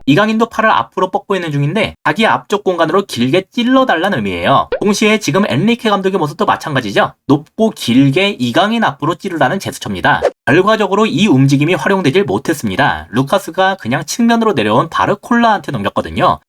이강인도 팔을 앞으로 뻗고 있는 중인데 자기 앞쪽 공간으로 길게 찔러달라는 의미예요. 동시에 지금 엔리케 감독의 모습도 마찬가지죠. 높고 길게 이강인 앞으로 찌르라는 제스처입니다. 결과적으로 이 움직임이 활용되질 못했습니다. 루카스가 그냥 측면으로 내려온 바르콜라한테 넘겼거든요.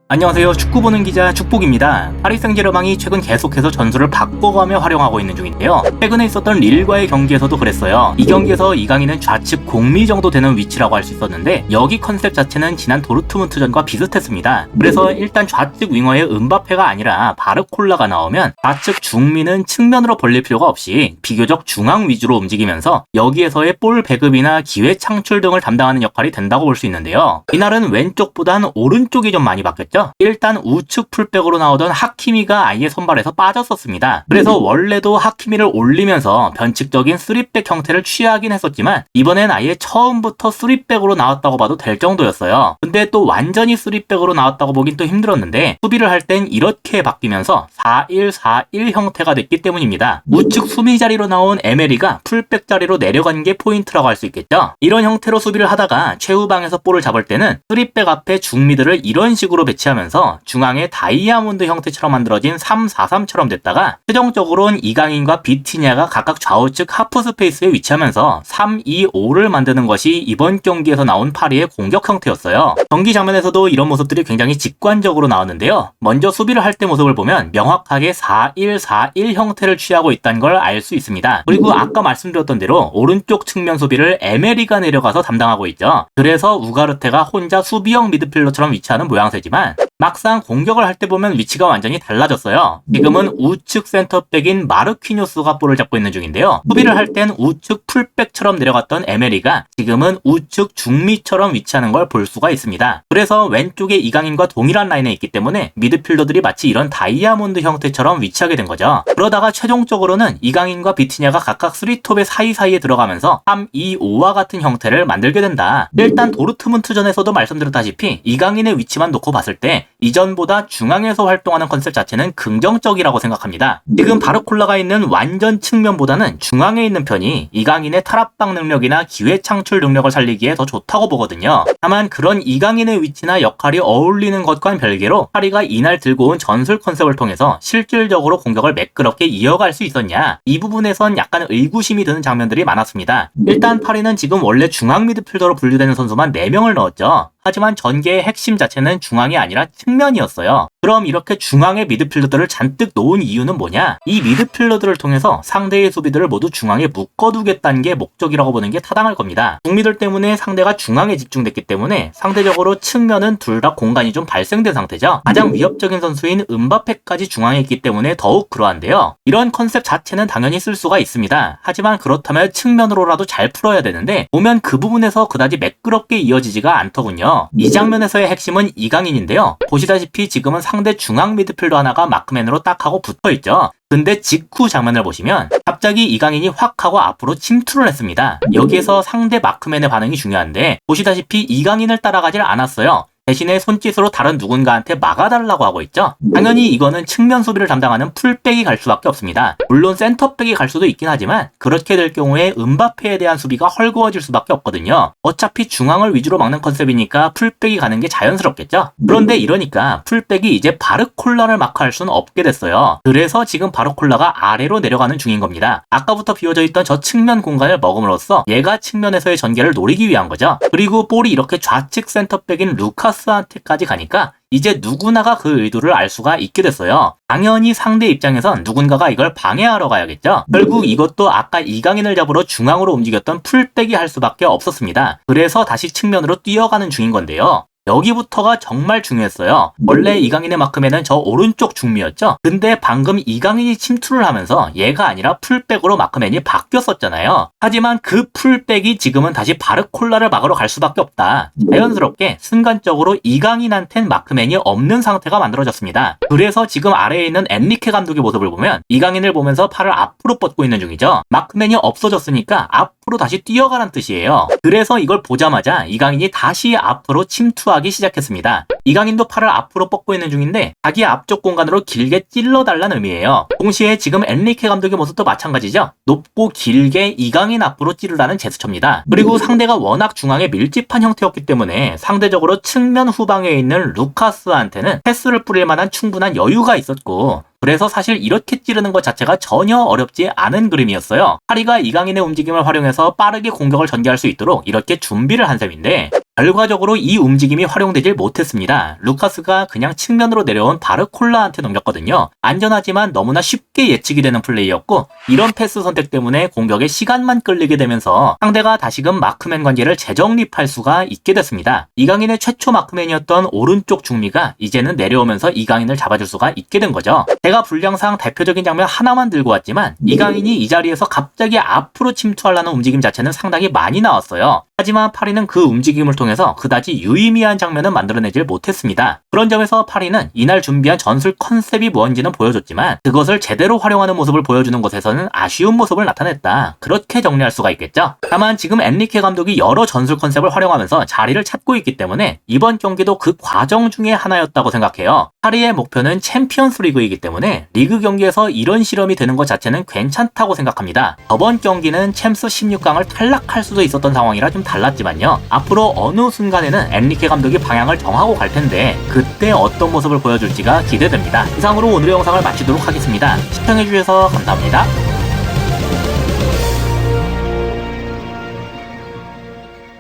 안녕하세요. 축구 보는 기자 축복입니다. 파리 생제르맹이 최근 계속해서 전술을 바꿔가며 활용하고 있는 중인데요. 최근에 있었던 릴과의 경기에서도 그랬어요. 이 경기에서 이강인은 좌측 공미 정도 되는 위치라고 할 수 있었는데 여기 컨셉 자체는 지난 도르트문트전과 비슷했습니다. 그래서 일단 좌측 윙어의 은바페가 아니라 바르콜라가 나오면 좌측 중미는 측면으로 벌릴 필요가 없이 비교적 중앙 위주로 움직이면서 여기에서의 볼 배급이나 기회 창출 등을 담당하는 역할이 된다고 볼 수 있는데요. 이날은 왼쪽보단 오른쪽이 좀 많이 바뀌었죠. 일단 우측 풀백으로 나오던 하키미가 아예 선발에서 빠졌었습니다. 그래서 원래도 하키미를 올리면서 변칙적인 3백 형태를 취하긴 했었지만 이번엔 아예 처음부터 3백으로 나왔다고 봐도 될 정도였어요. 근데 또 완전히 3백으로 나왔다고 보긴 또 힘들었는데 수비를 할 땐 이렇게 바뀌면서 4-1-4-1 형태가 됐기 때문입니다. 우측 수비 자리로 나온 에메리가 풀백 자리로 내려간 게 포인트라고 할 수 있겠죠. 이런 형태로 수비를 하다가 최후방에서 볼을 잡을 때는 3백 앞에 중미들을 이런 식으로 배치하면서 중앙에 다이아몬드 형태처럼 만들어진 3-4-3처럼 됐다가 최종적으로는 이강인과 비티냐가 각각 좌우측 하프 스페이스에 위치하면서 3-2-5를 만드는 것이 이번 경기에서 나온 파리의 공격 형태였어요. 경기 장면에서도 이런 모습들이 굉장히 직관적으로 나왔는데요. 먼저 수비를 할 때 모습을 보면 명확하게 4-1-4-1 형태를 취하고 있다는 걸 알 수 있습니다. 그리고 아까 말씀드렸던 대로 오른쪽 측면 수비를 에메리가 내려가서 담당하고 있죠. 그래서 우가르테가 혼자 수비형 미드필더처럼 위치하는 모양새지만 막상 공격을 할 때 보면 위치가 완전히 달라졌어요. 지금은 우측 센터백인 마르퀴뉴스가 볼을 잡고 있는 중인데요. 수비를 할 땐 우측 풀백처럼 내려갔던 에메리가 지금은 우측 중미처럼 위치하는 걸 볼 수가 있습니다. 그래서 왼쪽에 이강인과 동일한 라인에 있기 때문에 미드필더들이 마치 이런 다이아몬드 형태처럼 위치하게 된 거죠. 그러다가 최종적으로는 이강인과 비티냐가 각각 3톱의 사이사이에 들어가면서 3-2-5와 같은 형태를 만들게 된다. 일단 도르트문트전에서도 말씀드렸다시피 이강인의 위치만 놓고 봤을 때 이전보다 중앙에서 활동하는 컨셉 자체는 긍정적이라고 생각합니다. 지금 바르콜라가 있는 완전 측면보다는 중앙에 있는 편이 이강인의 탈압박 능력이나 기회 창출 능력을 살리기에 더 좋다고 보거든요. 다만 그런 이강인의 위치나 역할이 어울리는 것과는 별개로 파리가 이날 들고 온 전술 컨셉을 통해서 실질적으로 공격을 매끄럽게 이어갈 수 있었냐, 이 부분에선 약간 의구심이 드는 장면들이 많았습니다. 일단 파리는 지금 원래 중앙 미드필더로 분류되는 선수만 4명을 넣었죠. 하지만 전개의 핵심 자체는 중앙이 아니라 측면이었어요. 그럼 이렇게 중앙의 미드필더들을 잔뜩 놓은 이유는 뭐냐? 이 미드필더들을 통해서 상대의 수비들을 모두 중앙에 묶어두겠다는 게 목적이라고 보는 게 타당할 겁니다. 중미들 때문에 상대가 중앙에 집중됐기 때문에 상대적으로 측면은 둘 다 공간이 좀 발생된 상태죠. 가장 위협적인 선수인 은바페까지 중앙에 있기 때문에 더욱 그러한데요. 이런 컨셉 자체는 당연히 쓸 수가 있습니다. 하지만 그렇다면 측면으로라도 잘 풀어야 되는데 보면 그 부분에서 그다지 매끄럽게 이어지지가 않더군요. 이 장면에서의 핵심은 이강인인데요. 보시다시피 지금은 상대 중앙 미드필더 하나가 마크맨으로 딱 하고 붙어있죠. 근데 직후 장면을 보시면 갑자기 이강인이 확 하고 앞으로 침투를 했습니다. 여기에서 상대 마크맨의 반응이 중요한데 보시다시피 이강인을 따라가질 않았어요. 대신에 손짓으로 다른 누군가한테 막아달라고 하고 있죠. 당연히 이거는 측면 수비를 담당하는 풀백이 갈 수밖에 없습니다. 물론 센터백이 갈 수도 있긴 하지만 그렇게 될 경우에 은바페에 대한 수비가 헐거워질 수밖에 없거든요. 어차피 중앙을 위주로 막는 컨셉이니까 풀백이 가는 게 자연스럽겠죠. 그런데 이러니까 풀백이 이제 바르콜라를 마크할 수는 없게 됐어요. 그래서 지금 바르콜라가 아래로 내려가는 중인 겁니다. 아까부터 비워져 있던 저 측면 공간을 먹음으로써 얘가 측면에서의 전개를 노리기 위한 거죠. 그리고 볼이 이렇게 좌측 센터백인 루카스한테까지 가니까 이제 누구나가 그 의도를 알 수가 있게 됐어요. 당연히 상대 입장에선 누군가가 이걸 방해하러 가야겠죠. 결국 이것도 아까 이강인을 잡으러 중앙으로 움직였던 풀백이 할 수밖에 없었습니다. 그래서 다시 측면으로 뛰어가는 중인 건데요. 여기부터가 정말 중요했어요. 원래 이강인의 마크맨은 저 오른쪽 중미였죠. 근데 방금 이강인이 침투를 하면서 얘가 아니라 풀백으로 마크맨이 바뀌었었잖아요. 하지만 그 풀백이 지금은 다시 바르콜라를 막으러 갈 수밖에 없다. 자연스럽게 순간적으로 이강인한텐 마크맨이 없는 상태가 만들어졌습니다. 그래서 지금 아래에 있는 엔리케 감독의 모습을 보면 이강인을 보면서 팔을 앞으로 뻗고 있는 중이죠. 마크맨이 없어졌으니까 앞으로 다시 뛰어가란 뜻이에요. 그래서 이걸 보자마자 이강인이 다시 앞으로 침투하기 시작했습니다. 이강인도 팔을 앞으로 뻗고 있는 중인데 자기 앞쪽 공간으로 길게 찔러달라는 의미예요. 동시에 지금 엔리케 감독의 모습도 마찬가지죠. 높고 길게 이강인 앞으로 찌르라는 제스처입니다. 그리고 상대가 워낙 중앙에 밀집한 형태였기 때문에 상대적으로 측면 후방에 있는 루카스한테는 패스를 뿌릴 만한 충분한 여유가 있었고, 그래서 사실 이렇게 찌르는 것 자체가 전혀 어렵지 않은 그림이었어요. 파리가 이강인의 움직임을 활용해서 빠르게 공격을 전개할 수 있도록 이렇게 준비를 한 셈인데, 결과적으로 이 움직임이 활용되질 못했습니다. 루카스가 그냥 측면으로 내려온 바르콜라한테 넘겼거든요. 안전하지만 너무나 쉽게 예측이 되는 플레이였고, 이런 패스 선택 때문에 공격에 시간만 끌리게 되면서 상대가 다시금 마크맨 관계를 재정립할 수가 있게 됐습니다. 이강인의 최초 마크맨이었던 오른쪽 중미가 이제는 내려오면서 이강인을 잡아줄 수가 있게 된 거죠. 제가 분량상 대표적인 장면 하나만 들고 왔지만 이강인이 이 자리에서 갑자기 앞으로 침투하려는 움직임 자체는 상당히 많이 나왔어요. 하지만 파리는 그 움직임을 통해서 그다지 유의미한 장면은 만들어내질 못했습니다. 그런 점에서 파리는 이날 준비한 전술 컨셉이 뭔지는 보여줬지만 그것을 제대로 활용하는 모습을 보여주는 것에서는 아쉬운 모습을 나타냈다. 그렇게 정리할 수가 있겠죠. 다만 지금 엔리케 감독이 여러 전술 컨셉을 활용하면서 자리를 찾고 있기 때문에 이번 경기도 그 과정 중에 하나였다고 생각해요. 파리의 목표는 챔피언스 리그이기 때문에 리그 경기에서 이런 실험이 되는 것 자체는 괜찮다고 생각합니다. 저번 경기는 챔스 16강을 탈락할 수도 있었던 상황이라 좀 달랐지만요. 앞으로 어느 순간에는 엔리케 감독이 방향을 정하고 갈 텐데 그때 어떤 모습을 보여줄지가 기대됩니다. 이상으로 오늘의 영상을 마치도록 하겠습니다. 시청해주셔서 감사합니다.